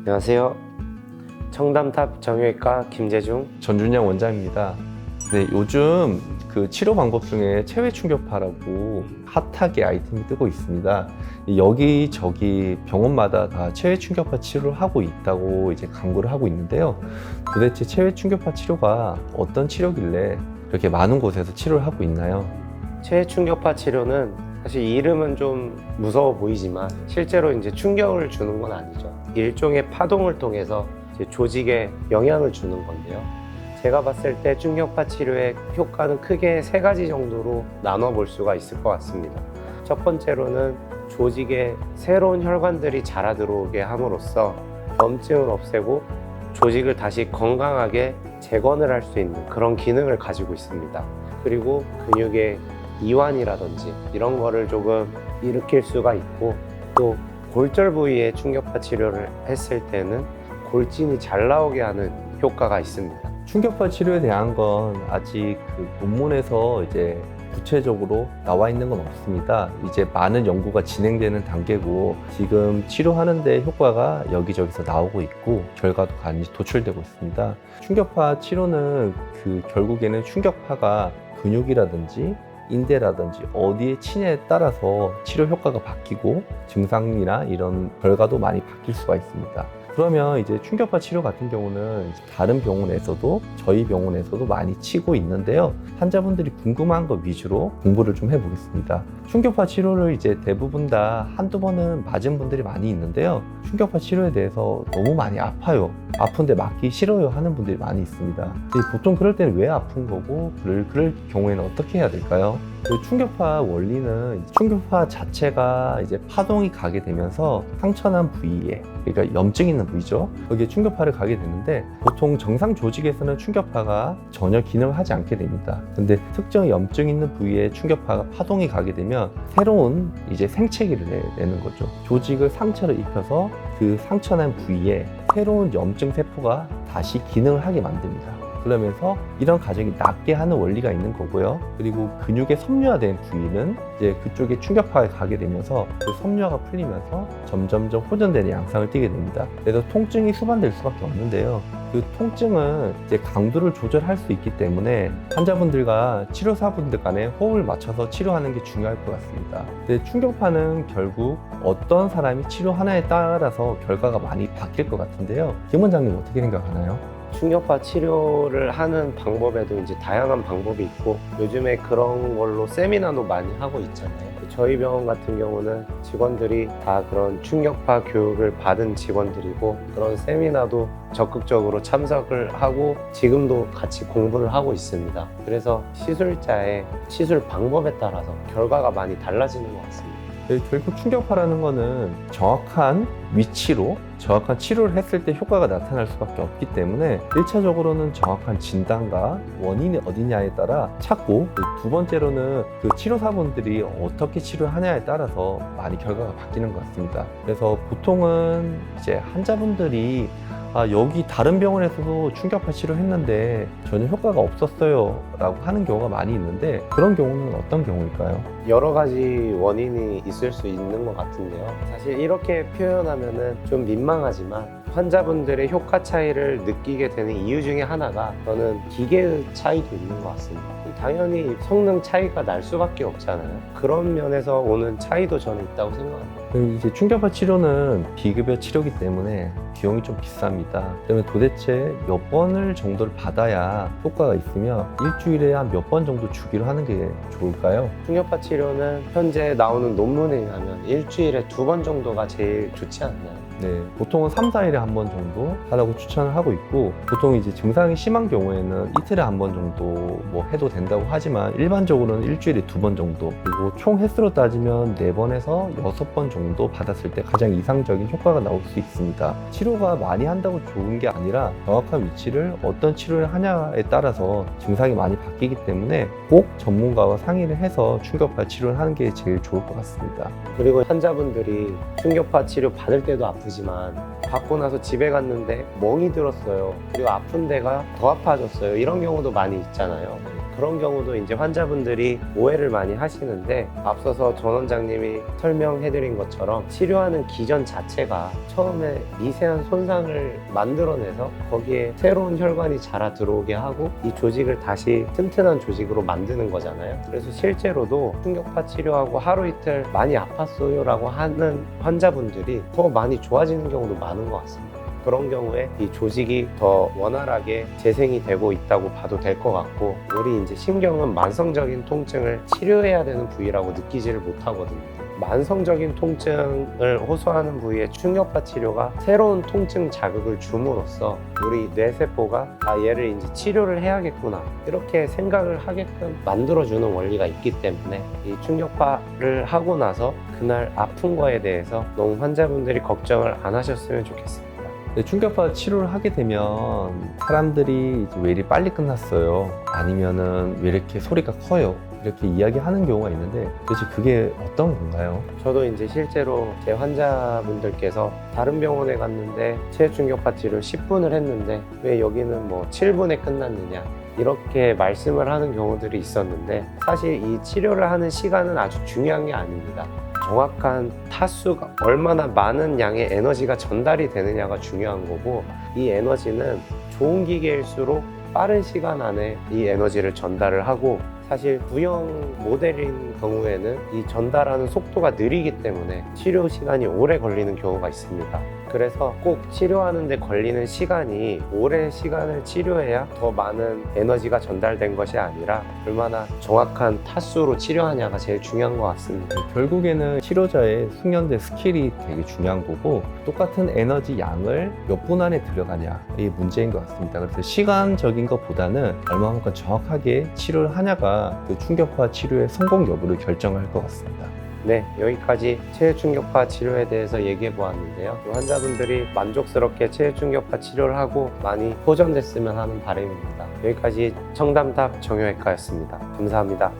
안녕하세요. 청담탑 정형외과 김재중. 전준영 원장입니다. 네, 요즘 그 치료 방법 중에 체외 충격파라고 핫하게 아이템이 뜨고 있습니다. 여기저기 병원마다 다 체외 충격파 치료를 하고 있다고 이제 광고를 하고 있는데요. 도대체 체외 충격파 치료가 어떤 치료길래 이렇게 많은 곳에서 치료를 하고 있나요? 체외 충격파 치료는 사실 이름은 좀 무서워 보이지만 실제로 이제 충격을 주는 건 아니죠. 일종의 파동을 통해서 이제 조직에 영향을 주는 건데요. 제가 봤을 때 충격파 치료의 효과는 크게 세 가지 정도로 나눠볼 수가 있을 것 같습니다. 첫 번째로는 조직에 새로운 혈관들이 자라 들어오게 함으로써 염증을 없애고 조직을 다시 건강하게 재건을 할 수 있는 그런 기능을 가지고 있습니다. 그리고 근육의 이완이라든지 이런 거를 조금 일으킬 수가 있고, 또 골절 부위에 충격파 치료를 했을 때는 골진이 잘 나오게 하는 효과가 있습니다. 충격파 치료에 대한 건 아직 그 논문에서 이제 구체적으로 나와 있는 건 없습니다. 이제 많은 연구가 진행되는 단계고 지금 치료하는데 효과가 여기저기서 나오고 있고 결과도 간이 도출되고 있습니다. 충격파 치료는 그 결국에는 충격파가 근육이라든지 인대라든지 어디에 치냐에 따라서 치료 효과가 바뀌고 증상이나 이런 결과도 많이 바뀔 수가 있습니다. 그러면 이제 충격파 치료 같은 경우는 다른 병원에서도 저희 병원에서도 많이 치고 있는데요. 환자분들이 궁금한 것 위주로 공부를 좀 해보겠습니다. 충격파 치료를 이제 대부분 다 한두 번은 맞은 분들이 많이 있는데요. 충격파 치료에 대해서 너무 많이 아파요. 아픈데 맞기 싫어요 하는 분들이 많이 있습니다. 보통 그럴 때는 왜 아픈 거고 그럴 경우에는 어떻게 해야 될까요? 그 충격파 원리는 충격파 자체가 이제 파동이 가게 되면서 상처난 부위에, 그러니까 염증 있는 부위죠. 거기에 충격파를 가게 되는데 보통 정상 조직에서는 충격파가 전혀 기능을 하지 않게 됩니다. 근데 특정 염증 있는 부위에 충격파가 파동이 가게 되면 새로운 이제 생채기를 내는 거죠. 조직을 상처를 입혀서 그 상처난 부위에 새로운 염증 세포가 다시 기능을 하게 만듭니다. 그러면서 이런 과정이 낫게 하는 원리가 있는 거고요. 그리고 근육의 섬유화된 부위는 이제 그쪽에 충격파가 가게 되면서 그 섬유화가 풀리면서 점점점 호전되는 양상을 띠게 됩니다. 그래서 통증이 수반될 수밖에 없는데요. 그 통증은 이제 강도를 조절할 수 있기 때문에 환자분들과 치료사분들 간에 호흡을 맞춰서 치료하는 게 중요할 것 같습니다. 근데 충격파는 결국 어떤 사람이 치료하나에 따라서 결과가 많이 바뀔 것 같은데요. 김 원장님 어떻게 생각하나요? 충격파 치료를 하는 방법에도 이제 다양한 방법이 있고 요즘에 그런 걸로 세미나도 많이 하고 있잖아요. 저희 병원 같은 경우는 직원들이 다 그런 충격파 교육을 받은 직원들이고 그런 세미나도 적극적으로 참석을 하고 지금도 같이 공부를 하고 있습니다. 그래서 시술자의 시술 방법에 따라서 결과가 많이 달라지는 것 같습니다. 결국 충격파라는 거는 정확한 위치로 정확한 치료를 했을 때 효과가 나타날 수밖에 없기 때문에 1차적으로는 정확한 진단과 원인이 어디냐에 따라 찾고, 두 번째로는 그 치료사분들이 어떻게 치료하냐에 따라서 많이 결과가 바뀌는 것 같습니다. 그래서 보통은 이제 환자분들이 여기 다른 병원에서도 충격파 치료했는데 전혀 효과가 없었어요 라고 하는 경우가 많이 있는데 그런 경우는 어떤 경우일까요? 여러 가지 원인이 있을 수 있는 것 같은데요. 사실 이렇게 표현하면은 좀 민망하지만 환자분들의 효과 차이를 느끼게 되는 이유 중에 하나가 저는 기계의 차이도 있는 것 같습니다. 당연히 성능 차이가 날 수밖에 없잖아요. 그런 면에서 오는 차이도 저는 있다고 생각합니다. 이제 충격파 치료는 비급여 치료이기 때문에 비용이 좀 비쌉니다. 그러면 도대체 몇 번을 정도를 받아야 효과가 있으며 일주일에 한 몇 번 정도 주기로 하는 게 좋을까요? 충격파 치료는 현재 나오는 논문에 의하면 일주일에 2번 정도가 제일 좋지 않나요? 네, 보통은 3, 4일에 한 번 정도 하라고 추천을 하고 있고 보통 이제 증상이 심한 경우에는 이틀에 한 번 정도 뭐 해도 된다고 하지만 일반적으로는 일주일에 2번 정도, 그리고 총 횟수로 따지면 4번에서 6번 정도 받았을 때 가장 이상적인 효과가 나올 수 있습니다. 치료가 많이 한다고 좋은 게 아니라 정확한 위치를 어떤 치료를 하냐에 따라서 증상이 많이 바뀌기 때문에 꼭 전문가와 상의를 해서 충격파 치료를 하는 게 제일 좋을 것 같습니다. 그리고 환자분들이 충격파 치료 받을 때도 아프지만 받고 나서 집에 갔는데 멍이 들었어요. 그리고 아픈 데가 더 아파졌어요. 이런 경우도 많이 있잖아요. 그런 경우도 이제 환자분들이 오해를 많이 하시는데, 앞서서 전 원장님이 설명해드린 것처럼 치료하는 기전 자체가 처음에 미세한 손상을 만들어내서 거기에 새로운 혈관이 자라 들어오게 하고 이 조직을 다시 튼튼한 조직으로 만드는 거잖아요. 그래서 실제로도 충격파 치료하고 하루 이틀 많이 아팠어요 라고 하는 환자분들이 더 많이 좋아지는 경우도 많은 것 같습니다. 그런 경우에 이 조직이 더 원활하게 재생이 되고 있다고 봐도 될 것 같고, 우리 이제 신경은 만성적인 통증을 치료해야 되는 부위라고 느끼지를 못하거든요. 만성적인 통증을 호소하는 부위의 충격파 치료가 새로운 통증 자극을 줌으로써 우리 뇌세포가 얘를 이제 치료를 해야겠구나 이렇게 생각을 하게끔 만들어주는 원리가 있기 때문에 이 충격파를 하고 나서 그날 아픈 거에 대해서 너무 환자분들이 걱정을 안 하셨으면 좋겠습니다. 충격파 치료를 하게 되면 사람들이 이제 왜 이리 빨리 끝났어요? 아니면은 왜 이렇게 소리가 커요? 이렇게 이야기하는 경우가 있는데 도대체 그게 어떤 건가요? 저도 이제 실제로 제 환자분들께서 다른 병원에 갔는데 체해 충격파 치료 10분을 했는데 왜 여기는 뭐 7분에 끝났느냐 이렇게 말씀을 하는 경우들이 있었는데, 사실 이 치료를 하는 시간은 아주 중요한 게 아닙니다. 정확한 타수가 얼마나 많은 양의 에너지가 전달이 되느냐가 중요한 거고, 이 에너지는 좋은 기계일수록 빠른 시간 안에 이 에너지를 전달을 하고, 사실 구형 모델인 경우에는 이 전달하는 속도가 느리기 때문에 치료 시간이 오래 걸리는 경우가 있습니다. 그래서 꼭 치료하는데 걸리는 시간이 오랜 시간을 치료해야 더 많은 에너지가 전달된 것이 아니라 얼마나 정확한 타수로 치료하냐가 제일 중요한 것 같습니다. 결국에는 치료자의 숙련된 스킬이 되게 중요한 거고, 똑같은 에너지 양을 몇 분 안에 들어가냐 이게 문제인 것 같습니다. 그래서 시간적인 것보다는 얼마만큼 정확하게 치료를 하냐가 그 충격파 치료의 성공 여부를 결정할 것 같습니다. 네, 여기까지 체해 충격파 치료에 대해서 얘기해 보았는데요. 환자분들이 만족스럽게 체해 충격파 치료를 하고 많이 호전됐으면 하는 바람입니다. 여기까지 청담탑 정형외과였습니다. 감사합니다.